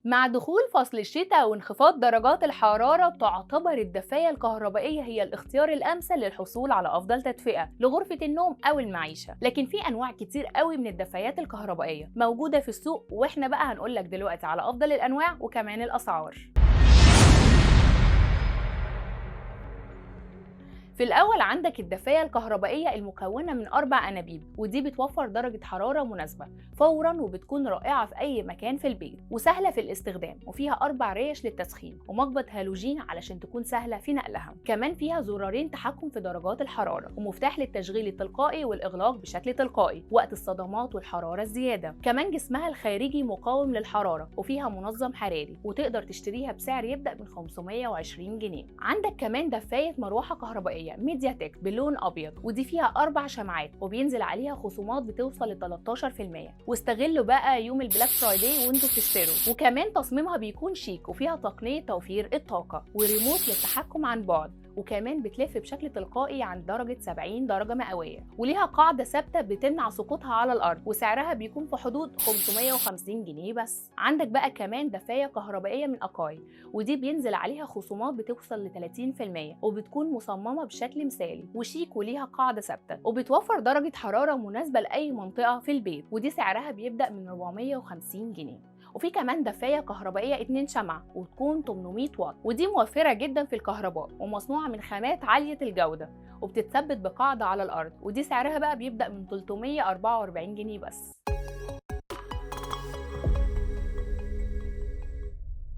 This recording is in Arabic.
مع دخول فصل الشتاء وانخفاض درجات الحرارة، تعتبر الدفاية الكهربائية هي الاختيار الأمثل للحصول على أفضل تدفئة لغرفة النوم أو المعيشة. لكن في أنواع كتير قوي من الدفايات الكهربائية موجودة في السوق، وإحنا بقى هنقولك دلوقتي على أفضل الأنواع وكمان الأسعار. في الأول عندك الدفاية الكهربائية المكونة من 4 أنابيب، ودي بتوفر درجة حرارة مناسبة فورا وبتكون رائعة في أي مكان في البيت وسهلة في الاستخدام، وفيها 4 ريش للتسخين ومقبض هالوجين علشان تكون سهلة في نقلها. كمان فيها زرارين تحكم في درجات الحرارة ومفتاح للتشغيل التلقائي والإغلاق بشكل تلقائي وقت الصدمات والحرارة الزيادة. كمان جسمها الخارجي مقاوم للحرارة وفيها منظم حراري، وتقدر تشتريها بسعر يبدأ من 520 جنيه. عندك كمان دفاية مروحة كهربائية ميديا تك بلون ابيض، ودي فيها 4 شمعات وبينزل عليها خصومات بتوصل ل 13%. واستغلوا بقى يوم البلاك فرايداي وانتوا بتشتروا. وكمان تصميمها بيكون شيك وفيها تقنية توفير الطاقة وريموت للتحكم عن بعد، وكمان بتلف بشكل تلقائي عند درجة 70 درجة مئوية، وليها قاعدة ثابتة بتمنع سقوطها على الأرض، وسعرها بيكون في حدود 550 جنيه بس. عندك بقى كمان دفاية كهربائية من أكاي، ودي بينزل عليها خصومات بتوصل ل 30%، وبتكون مصممة بشكل مثالي وشيك وليها قاعدة ثابتة، وبتوفر درجة حرارة مناسبة لأي منطقة في البيت، ودي سعرها بيبدأ من 450 جنيه. وفي كمان دفاية كهربائية 2 شمعة وتكون 800 واط، ودي موفرة جدا في الكهرباء ومصنوعة من خامات عالية الجودة وبتتثبت بقاعدة على الأرض، ودي سعرها بقى بيبدأ من 344 جنيه بس.